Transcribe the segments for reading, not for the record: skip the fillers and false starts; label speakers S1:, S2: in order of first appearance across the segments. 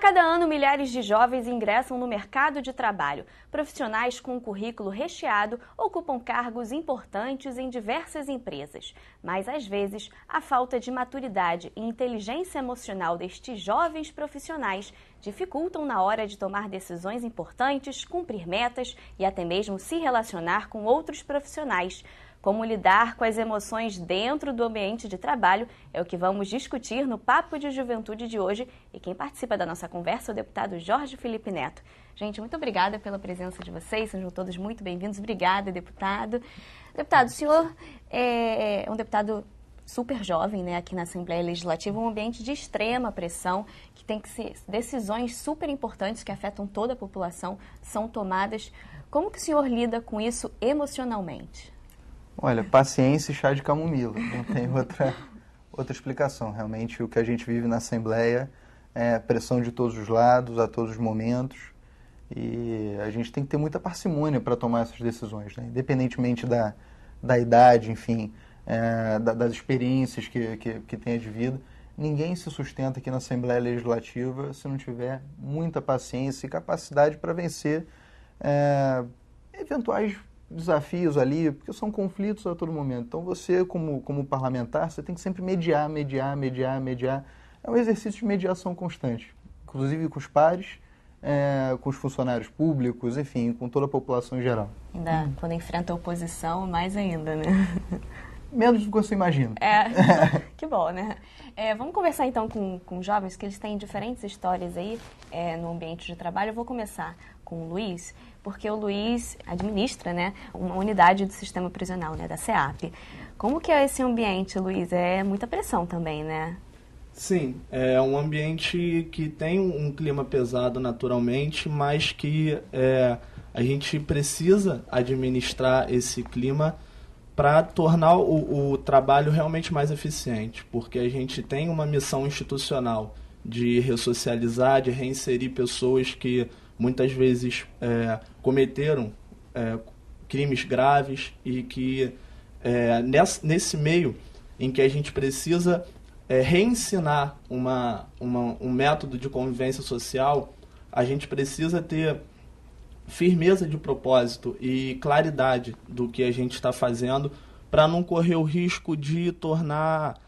S1: cada ano, milhares de jovens ingressam no mercado de trabalho. Profissionais com um currículo recheado ocupam cargos importantes em diversas empresas. Mas, às vezes, a falta de maturidade e inteligência emocional destes jovens profissionais dificultam na hora de tomar decisões importantes, cumprir metas e até mesmo se relacionar com outros profissionais. Como lidar com as emoções dentro do ambiente de trabalho é o que vamos discutir no Papo de Juventude de hoje. E quem participa da nossa conversa é o deputado Jorge Felipe Neto. Gente, muito obrigada pela presença de vocês, sejam todos muito bem-vindos. Obrigada, deputado. Deputado, o senhor é um deputado super jovem, né, aqui na Assembleia Legislativa, um ambiente de extrema pressão, que tem que ser decisões super importantes que afetam toda a população, são tomadas. Como que o senhor lida com isso emocionalmente?
S2: Olha, paciência e chá de camomila, não tem outra explicação. Realmente o que a gente vive na Assembleia é pressão de todos os lados, a todos os momentos, e a gente tem que ter muita parcimônia para tomar essas decisões, né? Independentemente da idade, enfim, das experiências que tenha de vida. Ninguém se sustenta aqui na Assembleia Legislativa se não tiver muita paciência e capacidade para vencer eventuais desafios ali, porque são conflitos a todo momento. Então você, como parlamentar, você tem que sempre mediar. É um exercício de mediação constante, inclusive com os pares, com os funcionários públicos, enfim, com toda a população em geral.
S1: Ainda quando enfrenta a oposição, mais ainda, né?
S2: Menos do que você imagina.
S1: Que bom, né? Vamos conversar então com jovens, que eles têm diferentes histórias aí no ambiente de trabalho. Eu vou começar com o Luiz, porque o Luiz administra, né, uma unidade do sistema prisional, né, da SEAP. Como que é esse ambiente, Luiz? É muita pressão também, né?
S3: Sim, é um ambiente que tem um clima pesado naturalmente, mas que a gente precisa administrar esse clima para tornar o trabalho realmente mais eficiente, porque a gente tem uma missão institucional de ressocializar, de reinserir pessoas que muitas vezes cometeram crimes graves e que nesse meio em que a gente precisa reensinar um método de convivência social, a gente precisa ter firmeza de propósito e claridade do que a gente está fazendo para não correr o risco de tornar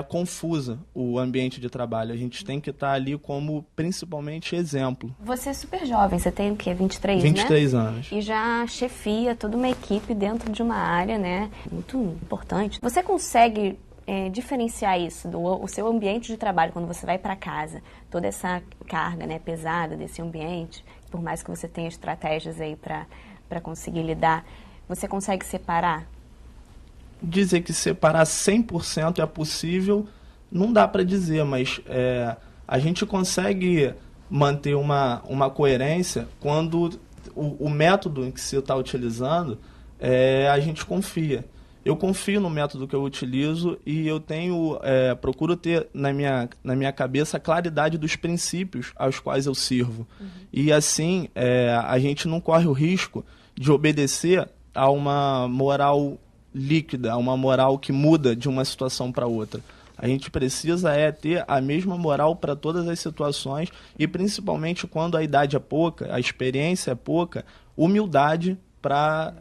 S3: confusa o ambiente de trabalho. A gente tem que estar ali como, principalmente, exemplo.
S1: Você é super jovem, você tem o quê? 23,
S3: 23
S1: né?
S3: anos.
S1: E já chefia toda uma equipe dentro de uma área, né, muito importante. Você consegue diferenciar isso o seu ambiente de trabalho quando você vai para casa, toda essa carga, né, pesada desse ambiente, por mais que você tenha estratégias aí para conseguir lidar, você consegue separar?
S3: Dizer que separar 100% é possível, não dá para dizer, mas a gente consegue manter uma coerência quando o método em que se está utilizando, a gente confia. Eu confio no método que eu utilizo e eu procuro ter na minha cabeça a claridade dos princípios aos quais eu sirvo. Uhum. E assim, a gente não corre o risco de obedecer a uma moral líquida, a uma moral que muda de uma situação para outra. A gente precisa ter a mesma moral para todas as situações e principalmente quando a idade é pouca, a experiência é pouca, humildade para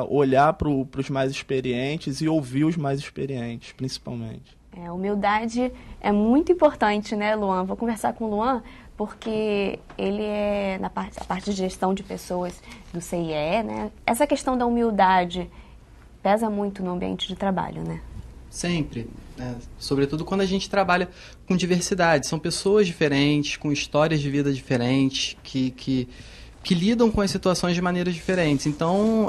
S3: olhar para os mais experientes e ouvir os mais experientes, principalmente.
S1: Humildade é muito importante, né, Luan? Vou conversar com o Luan, porque ele é a parte de gestão de pessoas do CIE, né? Essa questão da humildade pesa muito no ambiente de trabalho, né?
S4: Sempre. Sobretudo quando a gente trabalha com diversidade. São pessoas diferentes, com histórias de vida diferentes, que lidam com as situações de maneiras diferentes. Então,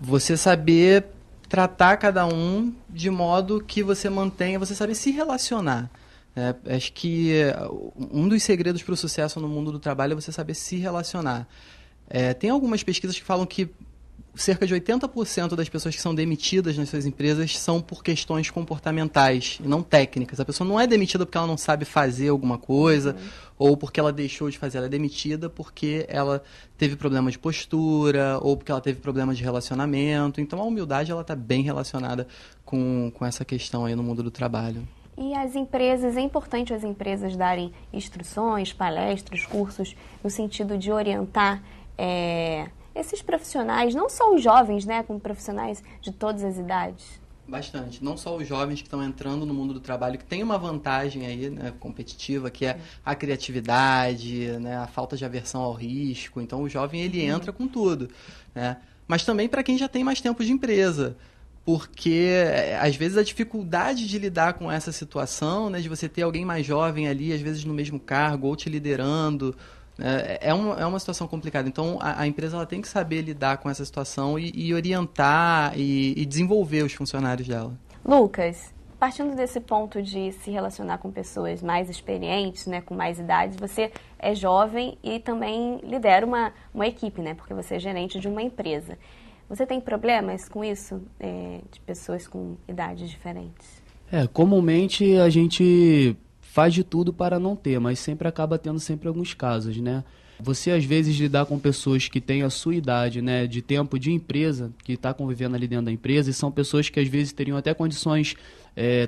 S4: você saber tratar cada um de modo que você mantenha, você saber se relacionar. Acho que um dos segredos para o sucesso no mundo do trabalho é você saber se relacionar. Tem algumas pesquisas que falam que cerca de 80% das pessoas que são demitidas nas suas empresas são por questões comportamentais e não técnicas. A pessoa não é demitida porque ela não sabe fazer alguma coisa ou porque ela deixou de fazer. Ela é demitida porque ela teve problema de postura ou porque ela teve problema de relacionamento. Então, a humildade está bem relacionada com essa questão aí no mundo do trabalho.
S1: E as empresas, é importante as empresas darem instruções, palestras, cursos, no sentido de orientar esses profissionais, não só os jovens, né, como profissionais de todas as idades.
S4: Bastante. Não só os jovens que estão entrando no mundo do trabalho, que tem uma vantagem aí, né, competitiva, que é a criatividade, né, a falta de aversão ao risco. Então, o jovem, ele entra com tudo, né? Mas também para quem já tem mais tempo de empresa. Porque, às vezes, a dificuldade de lidar com essa situação, né, de você ter alguém mais jovem ali, às vezes no mesmo cargo, ou te liderando, é uma situação complicada. Então, a empresa ela tem que saber lidar com essa situação e orientar e desenvolver os funcionários dela.
S1: Lucas, partindo desse ponto de se relacionar com pessoas mais experientes, né, com mais idades, você é jovem e também lidera uma equipe, né, porque você é gerente de uma empresa. Você tem problemas com isso, de pessoas com idades diferentes?
S5: Comumente a gente faz de tudo para não ter, mas sempre acaba tendo sempre alguns casos, né? Você, às vezes, lidar com pessoas que têm a sua idade, né, de tempo de empresa, que está convivendo ali dentro da empresa, e são pessoas que, às vezes, teriam até condições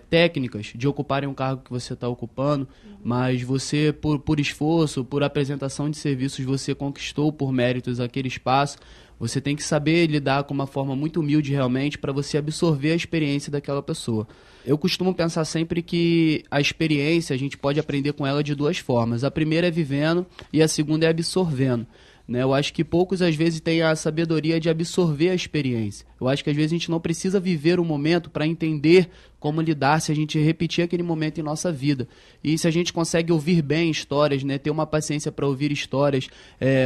S5: técnicas de ocuparem um cargo que você está ocupando, mas você, por esforço, por apresentação de serviços, você conquistou por méritos aquele espaço. Você tem que saber lidar com uma forma muito humilde realmente para você absorver a experiência daquela pessoa. Eu costumo pensar sempre que a experiência a gente pode aprender com ela de duas formas. A primeira é vivendo e a segunda é absorvendo. Né? Eu acho que poucos às vezes têm a sabedoria de absorver a experiência. Eu acho que às vezes a gente não precisa viver o momento para entender como lidar se a gente repetir aquele momento em nossa vida. E se a gente consegue ouvir bem histórias, né, ter uma paciência para ouvir histórias,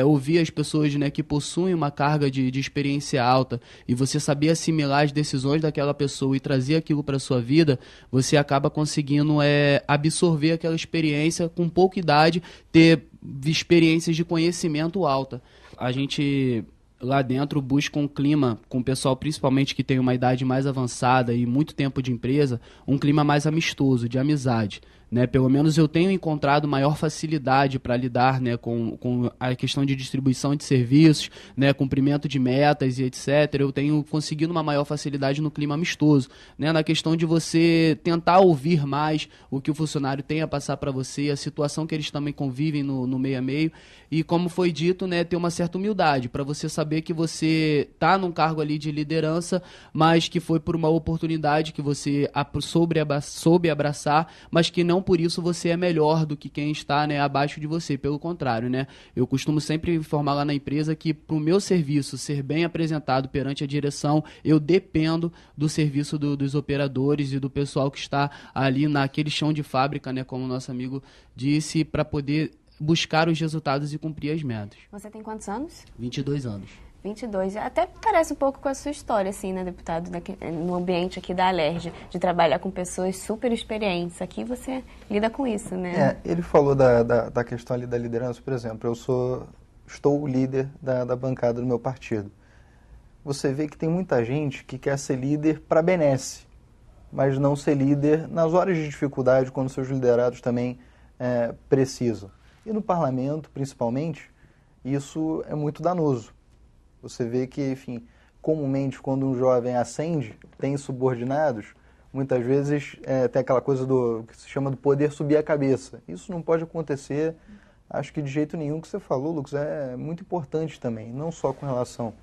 S5: ouvir as pessoas, né, que possuem uma carga de experiência alta, e você saber assimilar as decisões daquela pessoa e trazer aquilo para a sua vida, você acaba conseguindo absorver aquela experiência com pouca idade, ter experiências de conhecimento alta. A gente lá dentro busca um clima com o pessoal principalmente que tem uma idade mais avançada e muito tempo de empresa, um clima mais amistoso, de amizade. Né? Pelo menos eu tenho encontrado maior facilidade para lidar, né, com a questão de distribuição de serviços, né, cumprimento de metas e etc. Eu tenho conseguido uma maior facilidade no clima amistoso, né, na questão de você tentar ouvir mais o que o funcionário tem a passar para você, a situação que eles também convivem no meio a meio. E como foi dito, né, ter uma certa humildade para você saber que você está num cargo ali de liderança, mas que foi por uma oportunidade que você soube abraçar, mas que não por isso você é melhor do que quem está, né, abaixo de você. Pelo contrário, né, eu costumo sempre informar lá na empresa que para o meu serviço ser bem apresentado perante a direção, eu dependo do serviço dos operadores e do pessoal que está ali naquele chão de fábrica, né, como o nosso amigo disse, para poder buscar os resultados e cumprir as metas.
S1: Você tem quantos anos?
S5: 22 anos.
S1: 22. Até parece um pouco com a sua história, assim, né, deputado, no ambiente aqui da Alerj, de trabalhar com pessoas super experientes. Aqui você lida com isso, né?
S2: Ele falou da questão ali da liderança, por exemplo. Eu estou o líder da bancada do meu partido. Você vê que tem muita gente que quer ser líder para benesse, mas não ser líder nas horas de dificuldade, quando seus liderados também precisam. E no parlamento, principalmente, isso é muito danoso. Você vê que, enfim, comumente quando um jovem ascende, tem subordinados, muitas vezes tem aquela coisa do que se chama do poder subir a cabeça. Isso não pode acontecer, acho que de jeito nenhum. Que você falou, Lucas, é muito importante também, não só com relação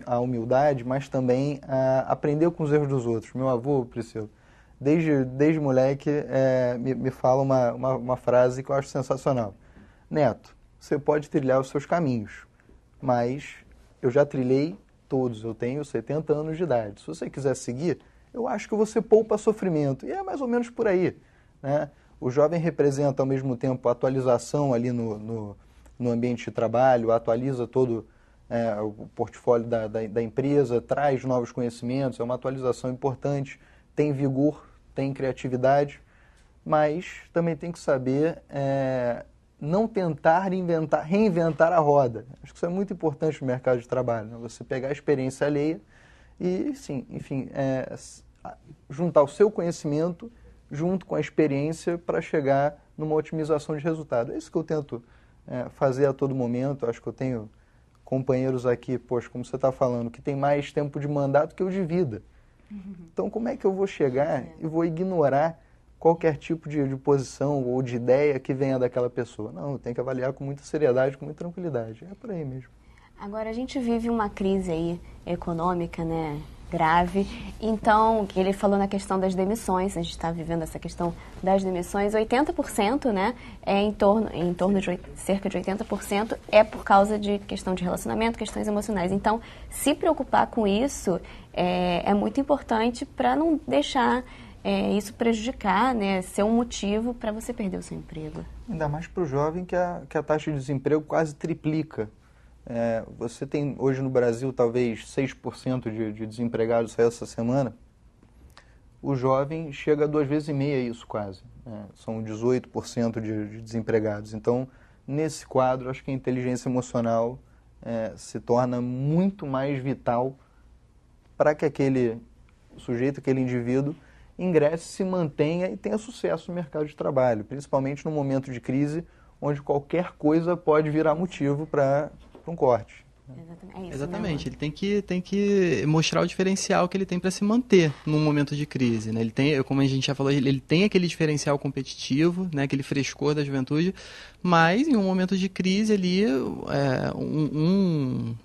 S2: à humildade, mas também a aprender com os erros dos outros. Meu avô, Priscila, desde moleque, me fala uma frase que eu acho sensacional. Neto, você pode trilhar os seus caminhos, mas eu já trilhei todos, eu tenho 70 anos de idade. Se você quiser seguir, eu acho que você poupa sofrimento. E é mais ou menos por aí, né? O jovem representa, ao mesmo tempo, a atualização ali no ambiente de trabalho, atualiza todo o portfólio da empresa, traz novos conhecimentos, é uma atualização importante, tem vigor, tem criatividade, mas também tem que saber não tentar reinventar a roda. Acho que isso é muito importante no mercado de trabalho, né? Você pegar a experiência alheia e, sim, enfim, juntar o seu conhecimento junto com a experiência para chegar numa otimização de resultado. É isso que eu tento fazer a todo momento. Acho que eu tenho companheiros aqui, poxa, como você está falando, que tem mais tempo de mandato que eu de vida. Então, como é que eu vou chegar e vou ignorar qualquer tipo de posição ou de ideia que venha daquela pessoa. Não, tem que avaliar com muita seriedade, com muita tranquilidade. É por aí mesmo.
S1: Agora, a gente vive uma crise aí econômica, né, grave. Então, que ele falou na questão das demissões, a gente está vivendo essa questão das demissões, 80%, né, em torno de cerca de 80% é por causa de questão de relacionamento, questões emocionais. Então, se preocupar com isso é muito importante para não deixar isso prejudicar, né, ser um motivo para você perder o seu emprego.
S2: Ainda mais para o jovem que a taxa de desemprego quase triplica. Você tem hoje no Brasil talvez 6% de desempregados, saiu essa semana. O jovem chega a 2,5 vezes isso quase. São 18% de desempregados. Então, nesse quadro, acho que a inteligência emocional se torna muito mais vital para que aquele sujeito, aquele indivíduo, ingresse, se mantenha e tenha sucesso no mercado de trabalho, principalmente no momento de crise, onde qualquer coisa pode virar motivo para um corte.
S4: Exatamente, ele tem que mostrar o diferencial que ele tem para se manter num momento de crise, né? Ele tem, como a gente já falou, ele tem aquele diferencial competitivo, né? Aquele frescor da juventude, mas em um momento de crise ali,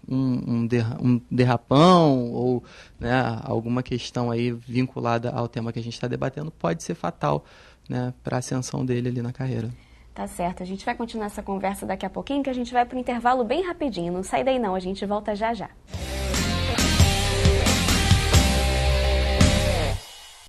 S4: um derrapão ou, né, alguma questão aí vinculada ao tema que a gente está debatendo pode ser fatal, né, para a ascensão dele ali na carreira.
S1: Tá certo, a gente vai continuar essa conversa daqui a pouquinho, que a gente vai para o intervalo bem rapidinho. Não sai daí não, a gente volta já já.